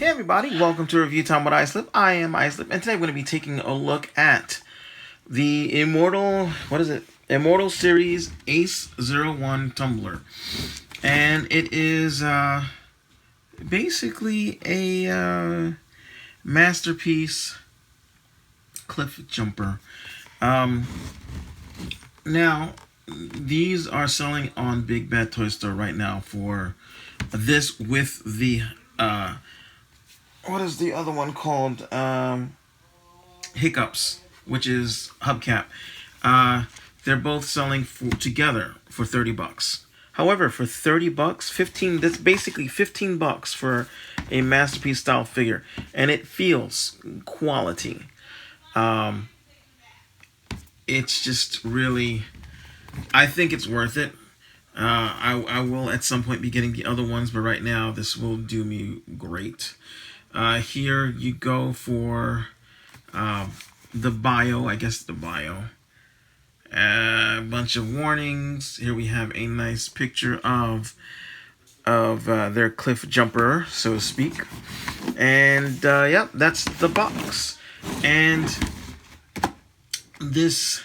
Everybody, welcome to Review Time with Islip. I am Islip, and today we're going to be taking a look at the Immortal, Immortal series Ace-01 Tumbler. And it is basically a masterpiece Cliffjumper. Now, these are selling on Big Bad Toy Store right now for this with the what is the other one called? Hiccups, which is hubcap. They're both selling together for $30. However, for $30, 15. That's basically $15 for a masterpiece style figure, and it feels quality. It's just really, I think it's worth it. I will at some point be getting the other ones, but right now this will do me great. Here you go for the bio, I guess the bio. A bunch of warnings. Here we have a nice picture of their Cliffjumper, so to speak. And yeah, that's the box. And this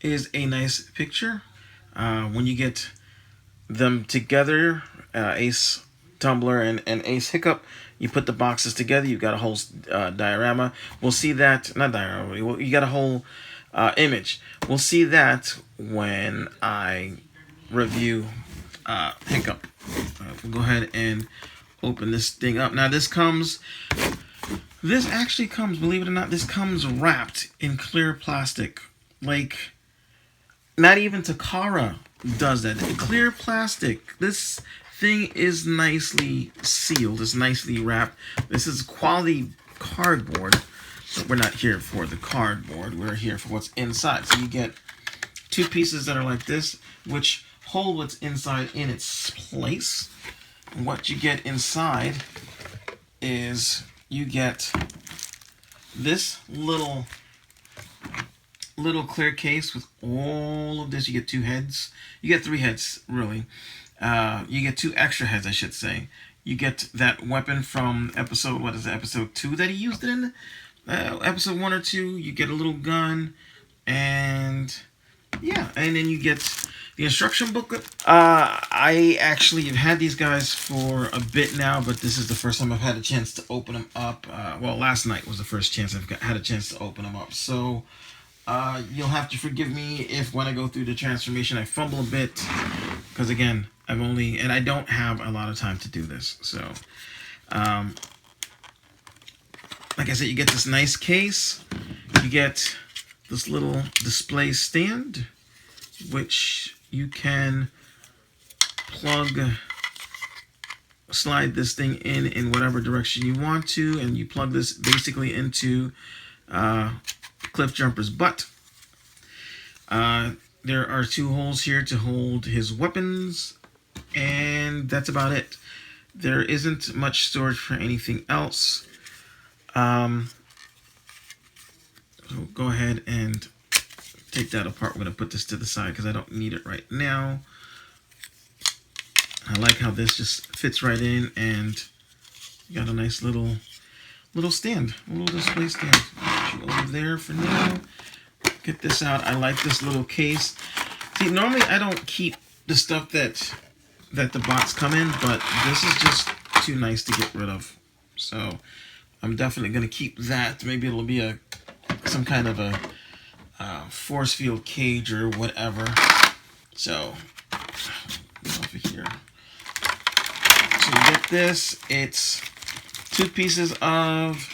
is a nice picture. When you get them together, Ace Tumbler and Ace Hiccup, you put the boxes together, you've got a whole diorama. We'll see that, not diorama, you got a whole image. We'll see that when I review Hiccup. We'll go ahead and open this thing up. Now this actually comes, believe it or not, this comes wrapped in clear plastic. Like, not even Takara does that. Clear plastic. This thing is nicely sealed. It's nicely wrapped. This is quality cardboard. But we're not here for the cardboard. We're here for what's inside. So you get two pieces that are like this, which hold what's inside in its place. And what you get inside is you get this little clear case with all of this. You get two heads. You get three heads, really. You get two extra heads, I should say. You get that weapon from episode, what is it, episode 2 that he used it in? Episode 1 or 2, you get a little gun, and yeah, and then you get the instruction booklet. I actually have had these guys for a bit now, but this is the first time I've had a chance to open them up. Well, last night was the first chance I've had a chance to open them up, so you'll have to forgive me if when I go through the transformation I fumble a bit, because again, and I don't have a lot of time to do this. So, like I said, you get this nice case. You get this little display stand, which you can slide this thing in whatever direction you want to, and you plug this basically into Cliffjumper's butt. There are two holes here to hold his weapons, and that's about it. There isn't much storage for anything else. So go ahead and take that apart. We're going to put this to the side because I don't need it right now. I like how this just fits right in, and you got a nice little stand, a little display stand. Put you over there for now. Get this out. I like this little case. See, normally I don't keep the stuff that the box come in, but this is just too nice to get rid of. So I'm definitely going to keep that. Maybe it'll be some kind of a force field cage or whatever. So get over here. So you get this. It's two pieces of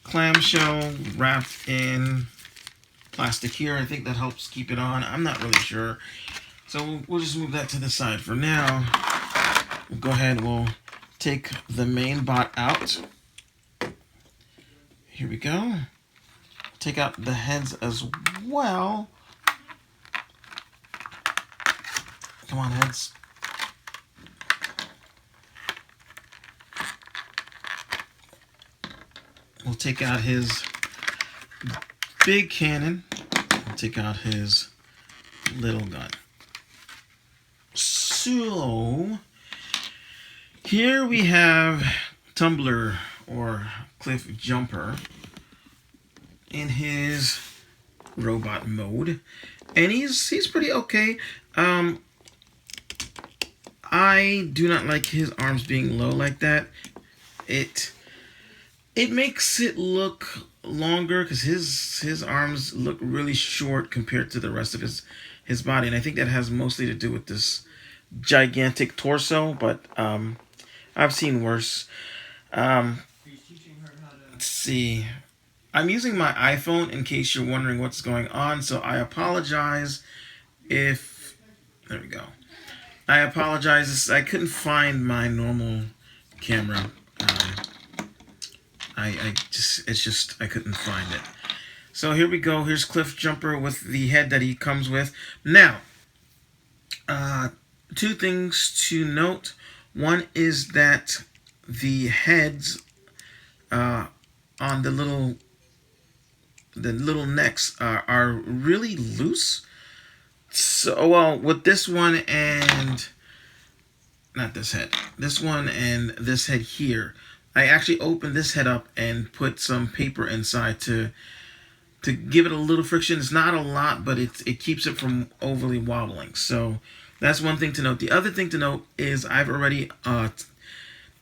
clamshell wrapped in plastic here. I think that helps keep it on. I'm not really sure. So we'll just move that to the side for now. We'll go ahead. We'll take the main bot out. Here we go. Take out the heads as well. Come on, heads. We'll take out his big cannon. We'll take out his little gun. So here we have Tumbler or Cliffjumper in his robot mode, and he's pretty okay. I do not like his arms being low like that. It makes it look longer because his arms look really short compared to the rest of his body, and I think that has mostly to do with this gigantic torso. But I've seen worse. Let's see. I'm using my iPhone in case you're wondering what's going on, so I apologize if... There we go. I apologize. I couldn't find my normal camera. I couldn't find it. So here we go. Here's Cliffjumper with the head that he comes with. Now, two things to note. One is that the heads on the little necks are really loose. So, well, with this one and not this head, this one and this head here, I actually opened this head up and put some paper inside to give it a little friction. It's not a lot, but it keeps it from overly wobbling. So that's one thing to note. The other thing to note is I've already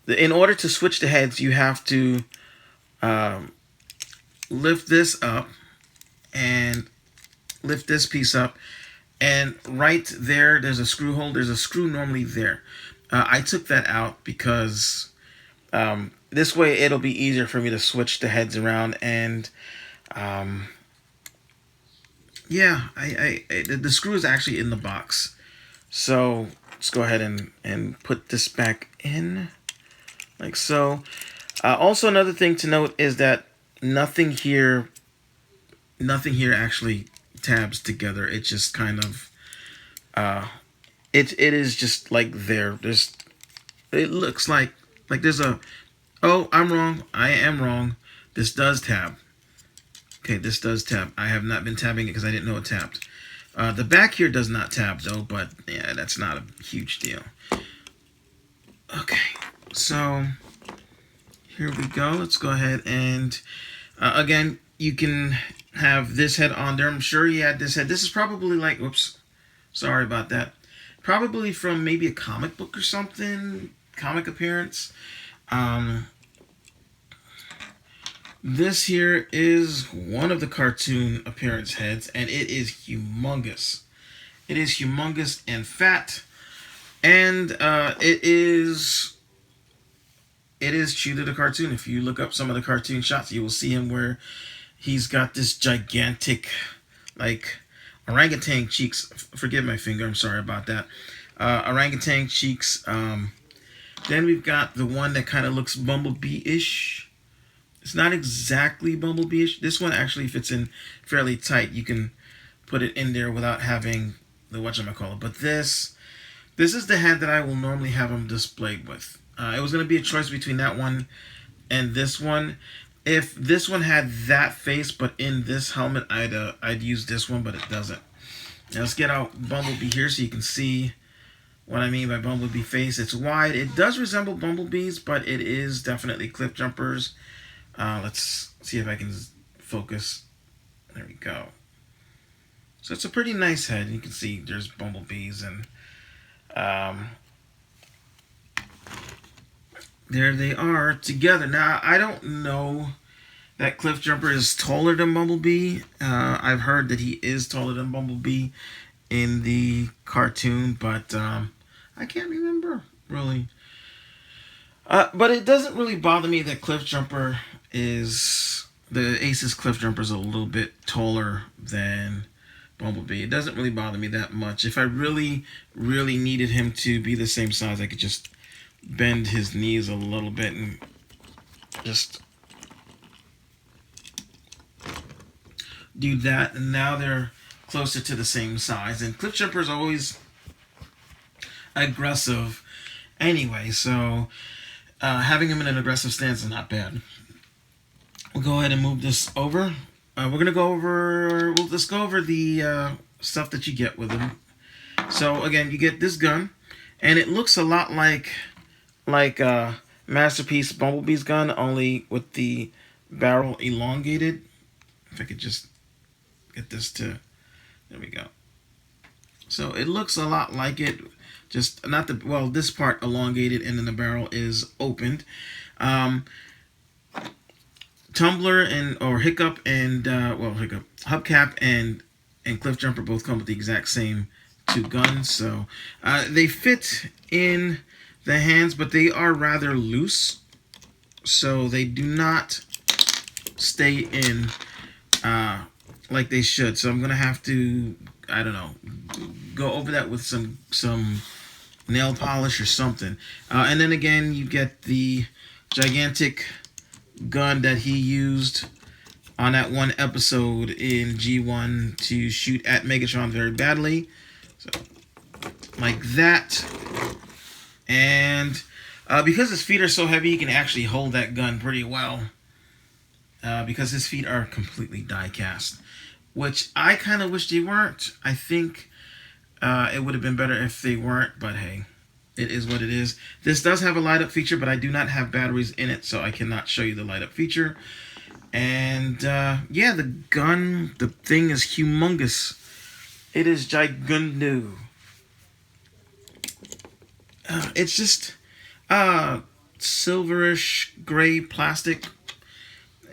in order to switch the heads, you have to lift this up and lift this piece up, and right there there's a screw hole. There's a screw normally there. I took that out because this way it'll be easier for me to switch the heads around. And yeah, the screw is actually in the box, so let's go ahead and put this back in like so. Also, another thing to note is that nothing here actually tabs together. It just kind of it is just like there. It looks like there's a... Oh, I'm wrong. I am wrong. This does tab. Okay, this does tab. I have not been tabbing it because I didn't know it tabbed. The back here does not tab though, but yeah, that's not a huge deal. Okay, so here we go. Let's go ahead and again, you can have this head on there. I'm sure he had this head. This is probably like, whoops, sorry about that. Probably from maybe a comic book or something, comic appearance. This here is one of the cartoon appearance heads, and it is humongous. It is humongous and fat, and it is true to the cartoon. If you look up some of the cartoon shots, you will see him where he's got this gigantic, like, orangutan cheeks. Forgive my finger, I'm sorry about that. Orangutan cheeks. Then we've got the one that kind of looks Bumblebee-ish. It's not exactly Bumblebee-ish. This one actually fits in fairly tight. You can put it in there without having the whatchamacallit. But this is the head that I will normally have him displayed with. It was going to be a choice between that one and this one. If this one had that face, but in this helmet, I'd use this one, but it doesn't. Now let's get out Bumblebee here so you can see what I mean by Bumblebee face. It's wide. It does resemble Bumblebee's, but it is definitely Cliffjumper's. Let's see if I can focus. There we go. So it's a pretty nice head. You can see there's Bumblebees, and there they are together. Now, I don't know that Cliffjumper is taller than Bumblebee. I've heard that he is taller than Bumblebee in the cartoon, but I can't remember, really. But it doesn't really bother me that Cliffjumper is... The Ace's Cliffjumper is a little bit taller than Bumblebee. It doesn't really bother me that much. If I really, really needed him to be the same size, I could just bend his knees a little bit and just do that. And now they're closer to the same size. And Cliffjumper is always aggressive anyway, so having him in an aggressive stance is not bad. we'll go ahead and move this over. We'll just go over the stuff that you get with them. So again, you get this gun, and it looks a lot like Masterpiece Bumblebee's gun, only with the barrel elongated. If I could just get this to, there we go. So it looks a lot like it, just not the, well, this part elongated and then the barrel is opened. Tumbler and, or Hiccup and, Hubcap and Cliffjumper both come with the exact same two guns. So they fit in the hands, but they are rather loose. So they do not stay in like they should. So I'm going to have to, I don't know, go over that with some nail polish or something. And then again, you get the gigantic gun that he used on that one episode in G1 to shoot at Megatron very badly. So, like that. And because his feet are so heavy, he can actually hold that gun pretty well. Because his feet are completely die cast. Which I kind of wish they weren't. I think it would have been better if they weren't, but hey, it is what it is. This does have a light up feature, but I do not have batteries in it, so I cannot show you the light up feature. And yeah, the gun, the thing is humongous. It is giganto. It's just silverish gray plastic.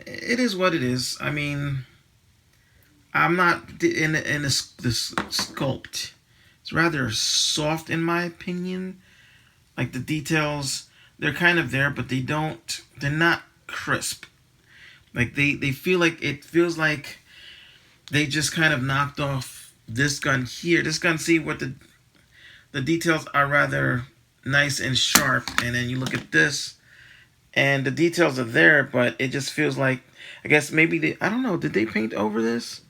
It is what it is. I mean, I'm not in the sculpt. It's rather soft in my opinion. Like the details, they're kind of there, but they're not crisp. Like they feel like, it feels like they just kind of knocked off this gun here. This gun, see what the details are rather nice and sharp. And then you look at this and the details are there, but it just feels like, I guess maybe I don't know, did they paint over this?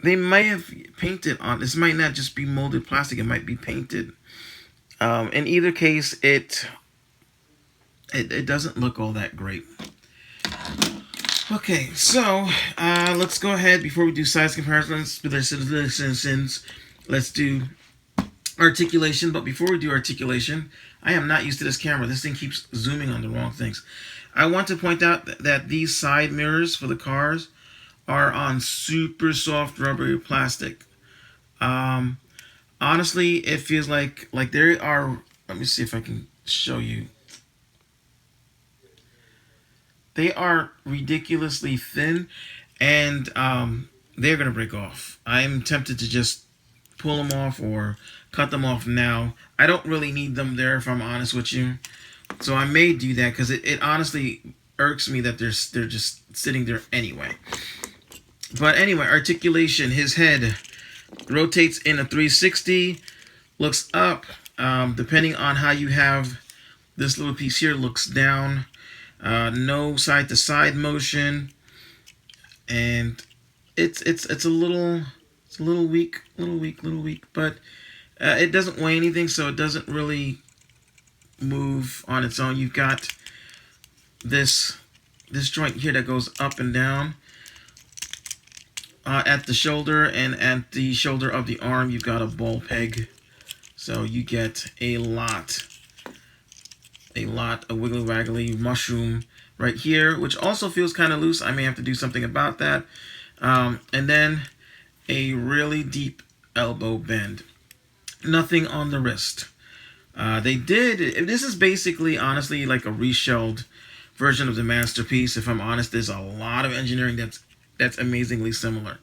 They might have painted on, this might not just be molded plastic, it might be painted. In either case, it doesn't look all that great. Okay, so let's go ahead, before we do size comparisons with our citizens, let's do articulation. But before we do articulation, I am not used to this camera. This thing keeps zooming on the wrong things. I want to point out that these side mirrors for the cars are on super soft rubbery plastic. Honestly, it feels like they are, let me see if I can show you. They are ridiculously thin, and they're going to break off. I'm tempted to just pull them off or cut them off now. I don't really need them there, if I'm honest with you. So I may do that, because it honestly irks me that they're just sitting there anyway. But anyway, articulation. His head rotates in a 360, looks up. Depending on how you have this little piece here, looks down. No side to side motion, and it's a little weak, but it doesn't weigh anything, so it doesn't really move on its own. You've got this joint here that goes up and down. At the shoulder and at the shoulder of the arm, you've got a ball peg. So you get a lot of wiggly waggly mushroom right here, which also feels kind of loose. I may have to do something about that. And then a really deep elbow bend. Nothing on the wrist. This is basically, honestly, like a reshelled version of the Masterpiece. If I'm honest, there's a lot of engineering that's amazingly similar.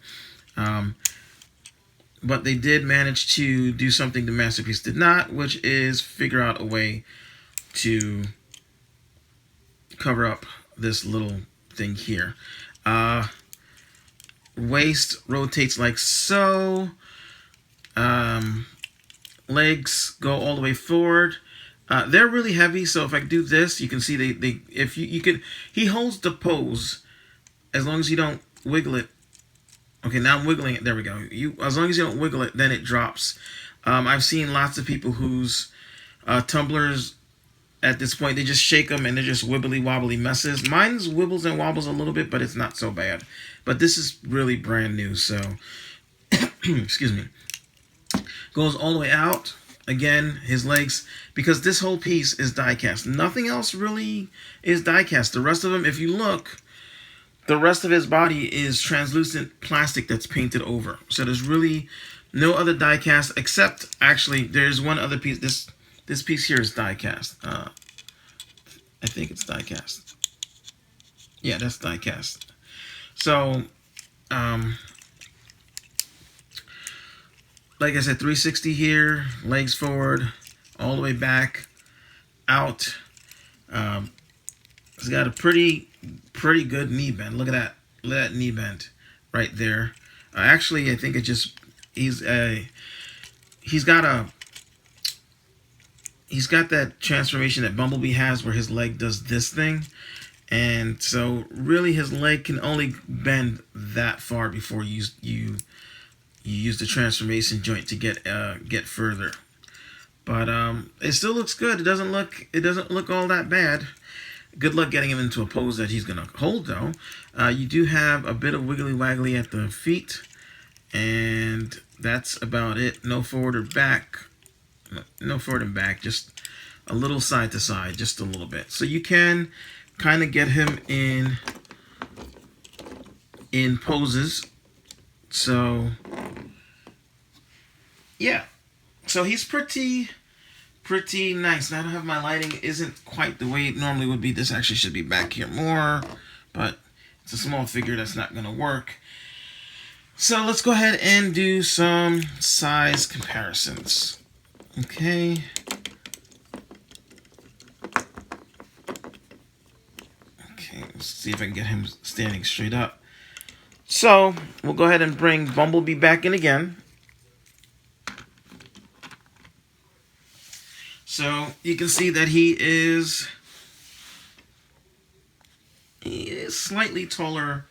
But they did manage to do something the Masterpiece did not, which is figure out a way to cover up this little thing here. Waist rotates like so. Legs go all the way forward. They're really heavy, so if I do this, you can see he holds the pose as long as you don't wiggle it. Okay, now I'm wiggling it. There we go. As long as you don't wiggle it, then it drops. I've seen lots of people whose tumblers at this point. They just shake them and they're just wibbly wobbly messes. Mine's wibbles and wobbles a little bit, but it's not so bad. But this is really brand new, so excuse me. Goes all the way out. Again, his legs, because this whole piece is die cast. Nothing else really is die cast. The rest of them, if you look, the rest of his body is translucent plastic that's painted over. So there's really no other die cast, except actually there's one other piece. This piece here is die cast. I think it's die cast. Yeah, that's die cast. So, like I said, 360 here, legs forward, all the way back, out. He's got a pretty good knee bend. Look at that. Look at that knee bend right there. Actually, I think it just he's got that transformation that Bumblebee has, where his leg does this thing, and so really his leg can only bend that far before you use the transformation joint to get further. But it still looks good. It doesn't look all that bad. Good luck getting him into a pose that he's gonna hold, though. You do have a bit of wiggly waggly at the feet, and that's about it. No forward or back. No forward and back. Just a little side to side, just a little bit. So you can kind of get him in poses. So yeah. So he's pretty nice. Now I don't have my lighting isn't quite the way it normally would be. This actually should be back here more, but it's a small figure that's not going to work. So let's go ahead and do some size comparisons. Okay. Okay, let's see if I can get him standing straight up. So we'll go ahead and bring Bumblebee back in again. So you can see that he is slightly taller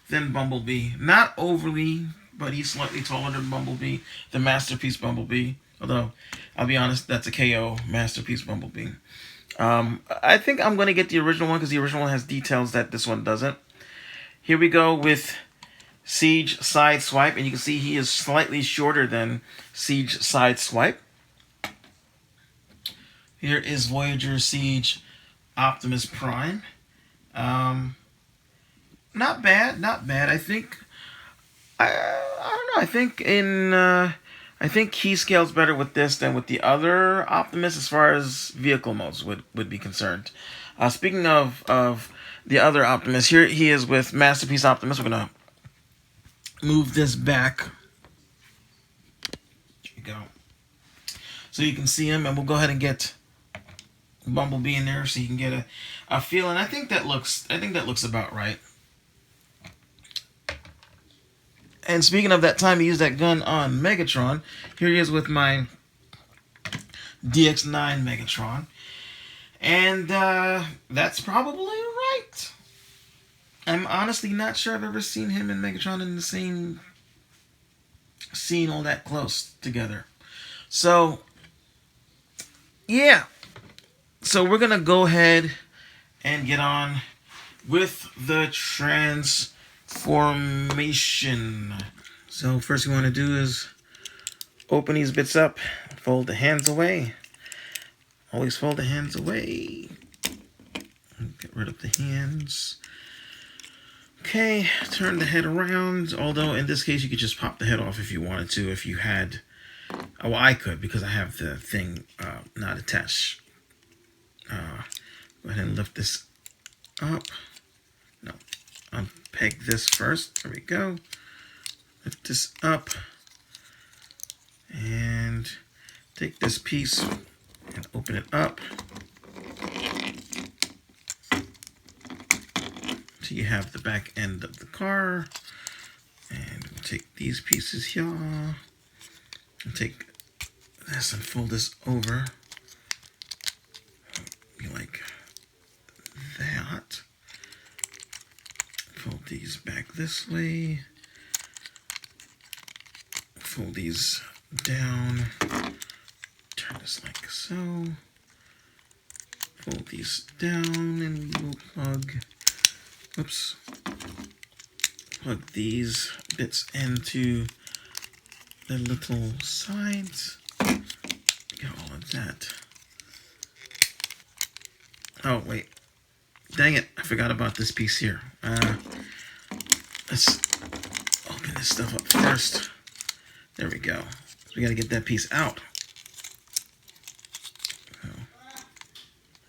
than Bumblebee. Not overly, but he's slightly taller than Bumblebee, the Masterpiece Bumblebee. Although, I'll be honest, that's a KO Masterpiece Bumblebee. I think I'm going to get the original one because the original one has details that this one doesn't. Here we go with Siege Sideswipe, and you can see he is slightly shorter than Siege Sideswipe. Here is Voyager Siege Optimus Prime. Not bad, not bad. I think I don't know. I think he scales better with this than with the other Optimus as far as vehicle modes would be concerned. Speaking of the other Optimus, here he is with Masterpiece Optimus. We're gonna move this back. There you go. So you can see him, and we'll go ahead and get Bumblebee in there so you can get a feel, and I think that looks about right. And speaking of that time he used that gun on Megatron, here he is with my DX9 Megatron, and that's probably right. I'm honestly not sure I've ever seen him and Megatron in the same scene all that close together. So yeah. So we're going to go ahead and get on with the transformation. So first we want to do is open these bits up, fold the hands away. Always fold the hands away. Get rid of the hands. Okay, turn the head around. Although in this case you could just pop the head off if you wanted to, if you had... Oh, well, I could because I have the thing not attached. Go ahead and lift this up. No, unpeg this first. There we go. Lift this up. And take this piece and open it up. So you have the back end of the car. And we'll take these pieces here. And take this and fold this over. Like that. Fold these back this way. Fold these down. Turn this like so. pull these down and we'll plug these bits into the little sides. Get all of that. Oh, wait. Dang it. I forgot about this piece here. Let's open this stuff up first. There we go. So we got to get that piece out.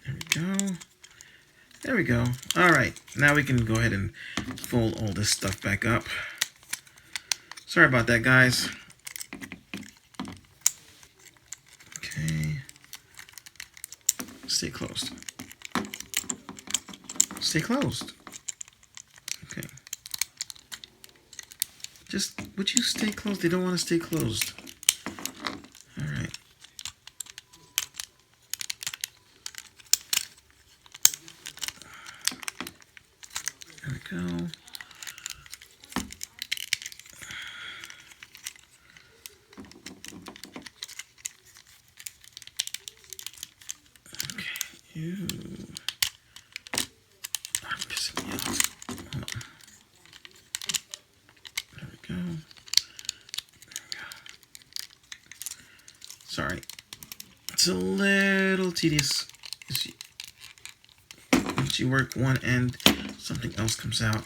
There we go. There we go. All right. Now we can go ahead and fold all this stuff back up. Sorry about that, guys. Okay. Stay closed. Stay closed. Okay. Just, would you stay closed? They don't want to stay closed. All right. There we go. Okay. Ew. I'm pissing me off. Hold on. There we go. There we go. Sorry. It's a little tedious. Once you work one end, something else comes out.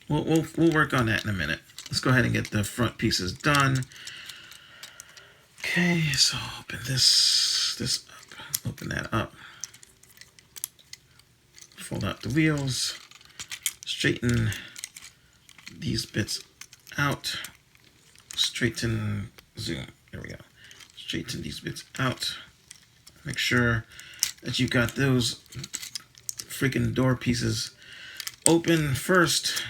We'll work on that in a minute. Let's go ahead and get the front pieces done. Okay, so open this up. Open that up. Fold out the wheels. Straighten these bits out. Straighten, zoom. There we go. Straighten these bits out. Make sure that you got those freaking door pieces open first,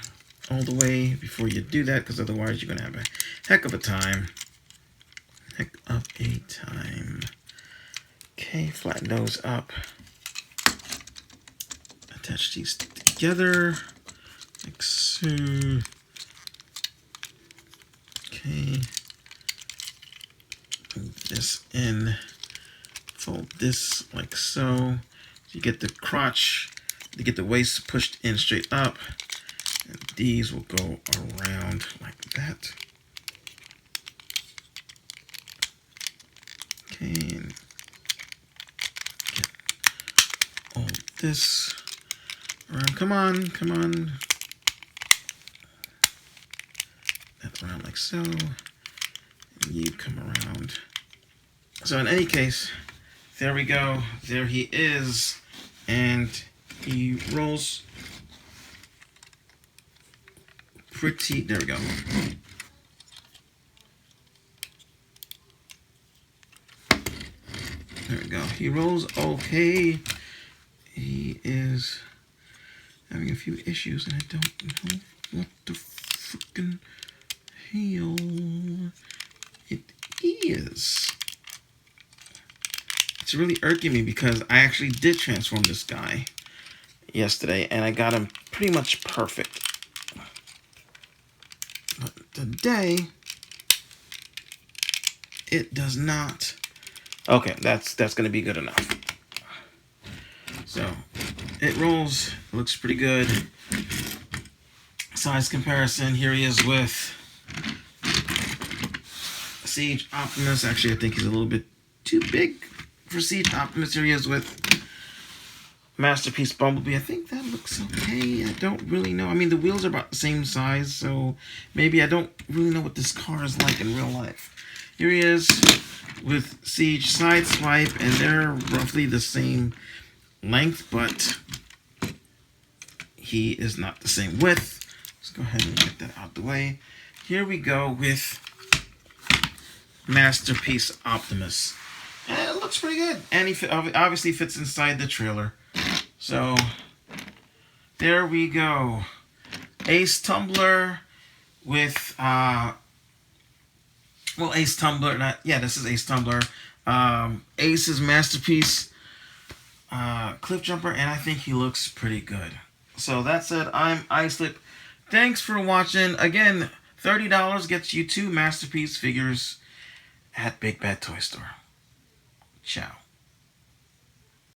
all the way before you do that, because otherwise you're gonna have a heck of a time. Heck of a time. Okay, flatten those up. Attach these together, like so. Okay. Move this in. Fold this like so. So you get the crotch, you get the waist pushed in straight up. And these will go around like that. Okay, and get all this around. Come on, come on. That around like so. And you come around. So in any case, there we go. There he is. And he rolls pretty, there we go. There we go. He rolls okay. He is having a few issues and I don't know what the freaking hell it is. It's really irking me because I actually did transform this guy yesterday and I got him pretty much perfect. But today, it does not. Okay, that's going to be good enough. So, it rolls. Looks pretty good. Size comparison. Here he is with Siege Optimus. Actually, I think he's a little bit too big for Siege Optimus. Here he is with Masterpiece Bumblebee. I think that looks okay. I don't really know. I mean, the wheels are about the same size, so maybe I don't really know what this car is like in real life. Here he is with Siege Sideswipe, and they're roughly the same length, but he is not the same width. Let's go ahead and get that out the way. Here we go with Masterpiece Optimus. And it looks pretty good. And he obviously fits inside the trailer. So, there we go. Ace Tumbler with, Ace Tumbler, this is Ace Tumbler. Ace's Masterpiece, Cliffjumper, and I think he looks pretty good. So, that said, I'm Icelip Thanks for watching. Again, $30 gets you 2 Masterpiece figures at Big Bad Toy Store. Ciao.